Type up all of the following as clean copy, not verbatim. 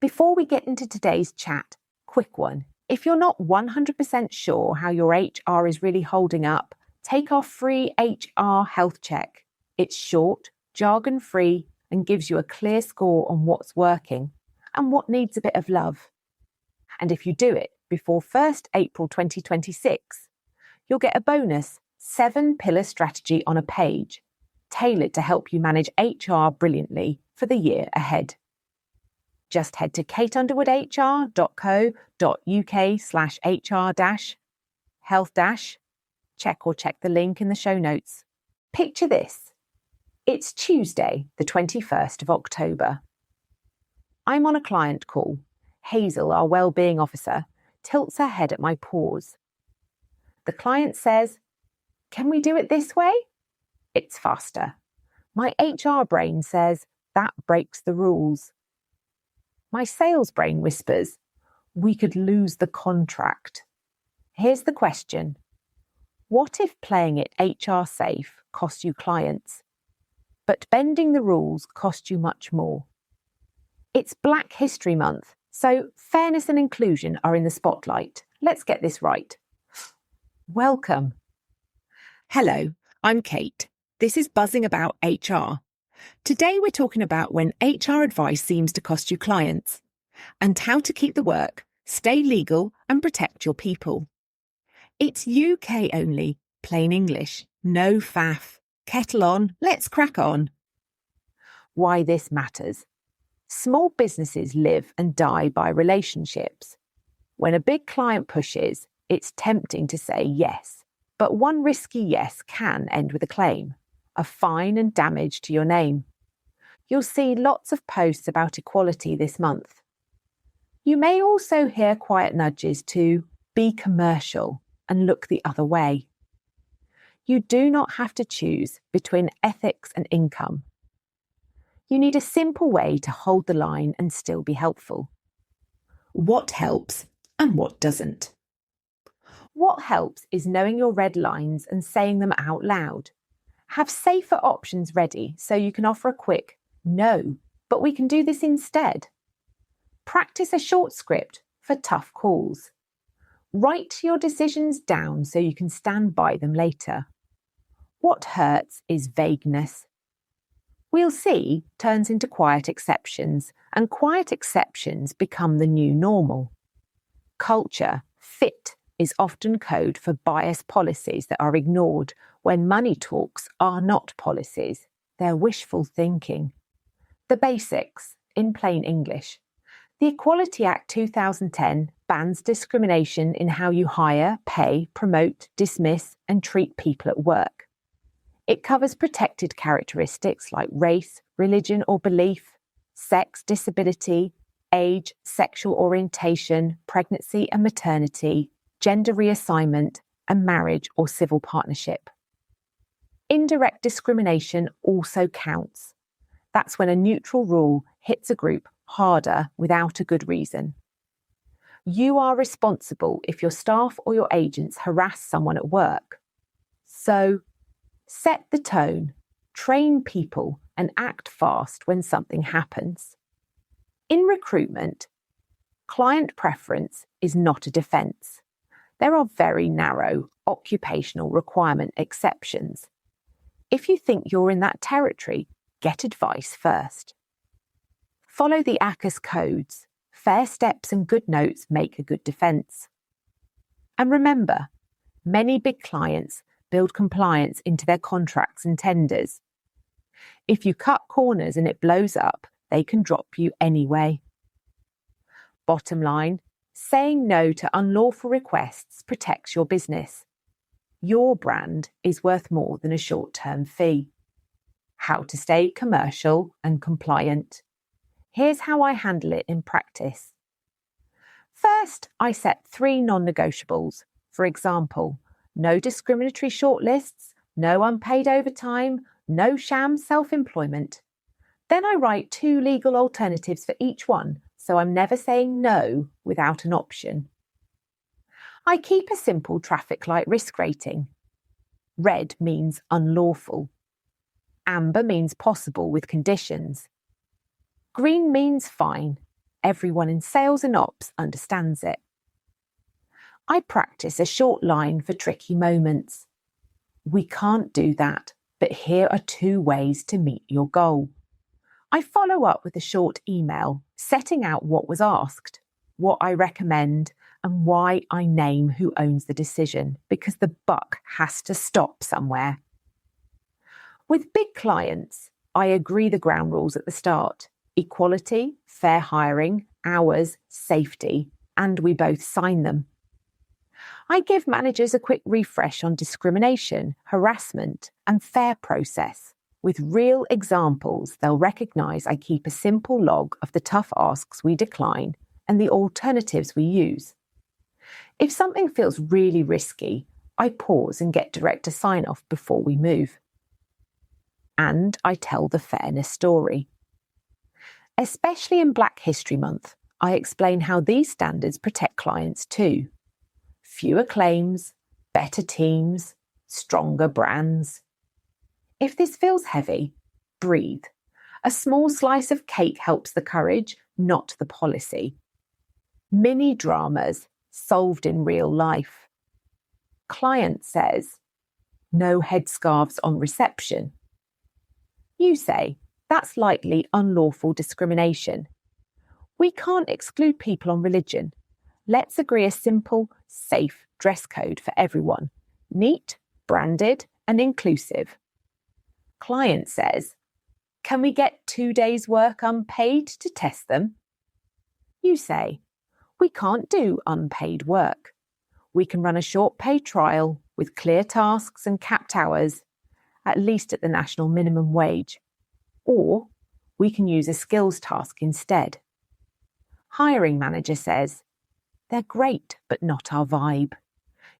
Before we get into today's chat, quick one. If you're not 100% sure how your HR is really holding up, take our free HR health check. It's short, jargon-free, and gives you a clear score on what's working and what needs a bit of love. And if you do it before 1st April 2026, you'll get a bonus 7-pillar strategy on a page, tailored to help you manage HR brilliantly for the year ahead. Just head to kateunderwoodhr.co.uk/HR-health-check the link in the show notes. Picture this. It's Tuesday, the 21st of October. I'm on a client call. Hazel, our wellbeing officer, tilts her head at my pause. The client says, "Can we do it this way?" It's faster. My HR brain says, "That breaks the rules." My sales brain whispers, "We could lose the contract." Here's the question. What if playing it HR safe costs you clients, but bending the rules costs you much more? It's Black History Month, so fairness and inclusion are in the spotlight. Let's get this right. Welcome. Hello, I'm Kate. This is Buzzing About HR. Today we're talking about when HR advice seems to cost you clients and how to keep the work, stay legal and protect your people. It's UK only, plain English, no faff. Kettle on, let's crack on. Why this matters. Small businesses live and die by relationships. When a big client pushes, it's tempting to say yes, but one risky yes can end with a claim, a fine and damage to your name. You'll see lots of posts about equality this month. You may also hear quiet nudges to be commercial and look the other way. You do not have to choose between ethics and income. You need a simple way to hold the line and still be helpful. What helps and what doesn't? What helps is knowing your red lines and saying them out loud. Have safer options ready so you can offer a quick, "No, but we can do this instead." Practice a short script for tough calls. Write your decisions down so you can stand by them later. What hurts is vagueness. "We'll see" turns into quiet exceptions, and quiet exceptions become the new normal. Culture, fit, is often code for bias policies that are ignored when money talks are not policies. They're wishful thinking. The basics, in plain English. The Equality Act 2010 bans discrimination in how you hire, pay, promote, dismiss, and treat people at work. It covers protected characteristics like race, religion or belief, sex, disability, age, sexual orientation, pregnancy and maternity, gender reassignment, and marriage or civil partnership. Indirect discrimination also counts. That's when a neutral rule hits a group harder without a good reason. You are responsible if your staff or your agents harass someone at work. So, set the tone, train people, and act fast when something happens. In recruitment, client preference is not a defence. There are very narrow occupational requirement exceptions. If you think you're in that territory, get advice first. Follow the ACCUS codes. Fair steps and good notes make a good defence. And remember, many big clients build compliance into their contracts and tenders. If you cut corners and it blows up, they can drop you anyway. Bottom line, saying no to unlawful requests protects your business. Your brand is worth more than a short-term fee. How to stay commercial and compliant. Here's how I handle it in practice. First, I set 3 non-negotiables. For example, no discriminatory shortlists, no unpaid overtime, no sham self-employment. Then I write 2 legal alternatives for each one, so I'm never saying no without an option. I keep a simple traffic light risk rating. Red means unlawful. Amber means possible with conditions. Green means fine. everyone in sales and ops understands it. I practice a short line for tricky moments. We can't do that, but here are 2 ways to meet your goal. I follow up with a short email setting out what was asked, what I recommend, and why I name who owns the decision, because the buck has to stop somewhere. With big clients, I agree the ground rules at the start: equality, fair hiring, hours, safety, and we both sign them. I give managers a quick refresh on discrimination, harassment, and fair process. With real examples, they'll recognise I keep a simple log of the tough asks we decline and the alternatives we use. If something feels really risky, I pause and get director sign-off before we move. And I tell the fairness story. Especially in Black History Month, I explain how these standards protect clients too. Fewer claims, better teams, stronger brands. If this feels heavy, breathe. A small slice of cake helps the courage, not the policy. Mini dramas solved in real life. Client says, no headscarves on reception. You say, that's likely unlawful discrimination. We can't exclude people on religion. Let's agree a simple, safe dress code for everyone. Neat, branded, and inclusive. Client says, can we get 2 days' work unpaid to test them? You say, we can't do unpaid work. We can run a short pay trial with clear tasks and capped hours, at least at the national minimum wage. Or we can use a skills task instead. Hiring manager says, they're great, but not our vibe.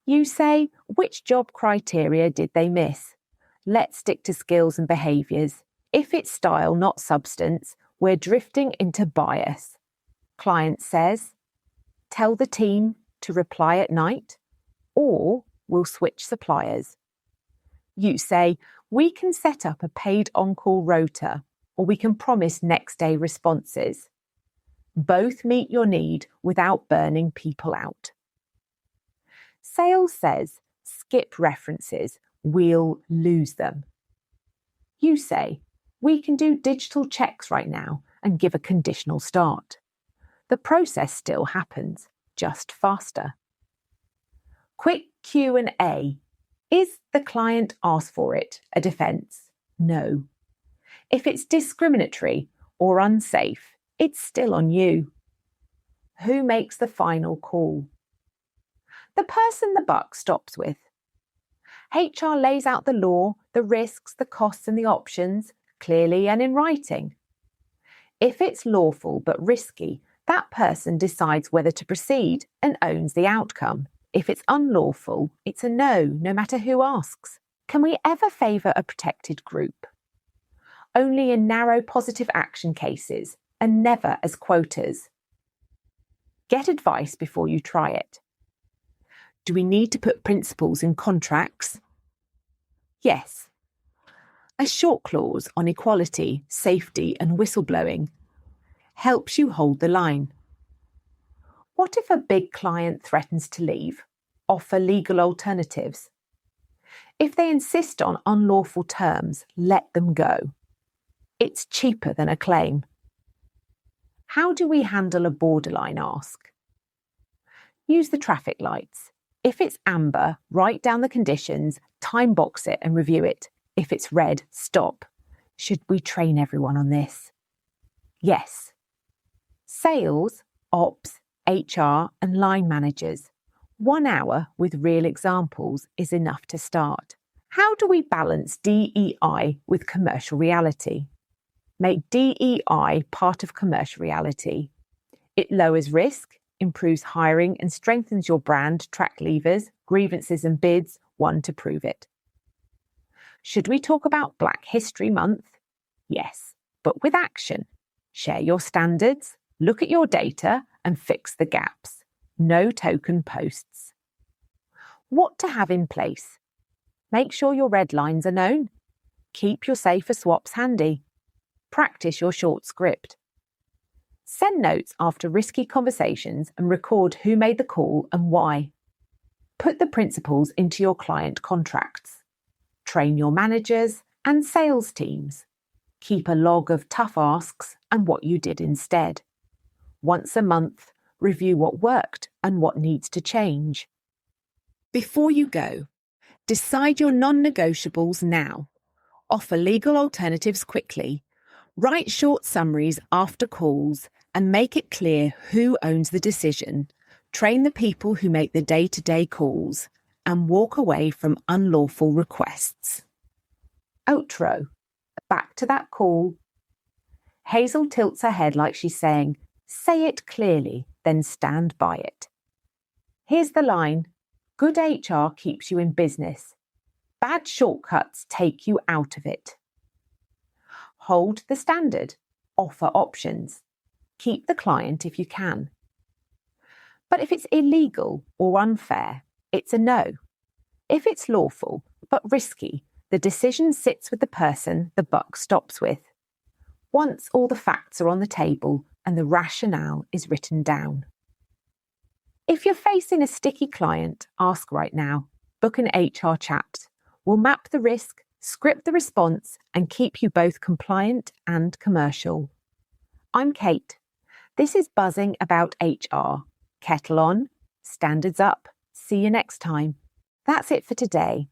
You say, which job criteria did they miss? Let's stick to skills and behaviours. If it's style, not substance, we're drifting into bias. Client says, tell the team to reply at night, or we'll switch suppliers. You say, we can set up a paid on-call rota, or we can promise next day responses. Both meet your need without burning people out. Sales says, skip references, we'll lose them. You say, we can do digital checks right now and give a conditional start. The process still happens, just faster. Quick Q&A. Is the client asked for it a defence? No. If it's discriminatory or unsafe, it's still on you. Who makes the final call? The person the buck stops with. HR lays out the law, the risks, the costs and the options, clearly and in writing. If it's lawful but risky, that person decides whether to proceed and owns the outcome. If it's unlawful, it's a no, no matter who asks. Can we ever favour a protected group? Only in narrow positive action cases and never as quotas. Get advice before you try it. Do we need to put principles in contracts? Yes. A short clause on equality, safety and whistleblowing helps you hold the line. What if a big client threatens to leave? Offer legal alternatives. If they insist on unlawful terms, let them go. It's cheaper than a claim. How do we handle a borderline ask? Use the traffic lights. If it's amber, write down the conditions, time box it and review it. If it's red, stop. Should we train everyone on this? Yes. Sales, ops, HR and line managers. 1 hour with real examples is enough to start. How do we balance DEI with commercial reality? Make DEI part of commercial reality. It lowers risk, improves hiring and strengthens your brand, track levers, grievances and bids, one to prove it. Should we talk about Black History Month? Yes, but with action. Share your standards, look at your data and fix the gaps. No token posts. What to have in place? Make sure your red lines are known. Keep your safer swaps handy. Practice your short script. Send notes after risky conversations and record who made the call and why. Put the principles into your client contracts. Train your managers and sales teams. Keep a log of tough asks and what you did instead. Once a month, review what worked and what needs to change. Before you go, decide your non-negotiables now. Offer legal alternatives quickly. Write short summaries after calls and make it clear who owns the decision. Train the people who make the day-to-day calls and walk away from unlawful requests. Outro. Back to that call. Hazel tilts her head like she's saying, "Say it clearly, then stand by it." Here's the line. Good HR keeps you in business. Bad shortcuts take you out of it. Hold the standard. Offer options. Keep the client if you can. But if it's illegal or unfair, it's a no. If it's lawful but risky, the decision sits with the person the buck stops with. Once all the facts are on the table and the rationale is written down. If you're facing a sticky client, ask right now. Book an HR chat. We'll map the risk, script the response, and keep you both compliant and commercial. I'm Kate. This is Buzzing About HR. Kettle on, standards up. See you next time. That's it for today.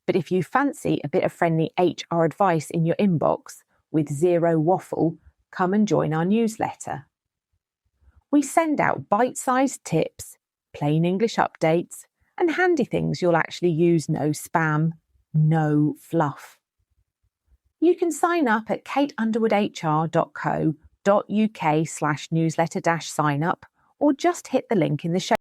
But if you fancy a bit of friendly HR advice in your inbox with zero waffle, come and join our newsletter. We send out bite-sized tips, plain English updates, and handy things you'll actually use. No spam, no fluff. You can sign up at kateunderwoodhr.co.uk/newsletter-sign up or just hit the link in the show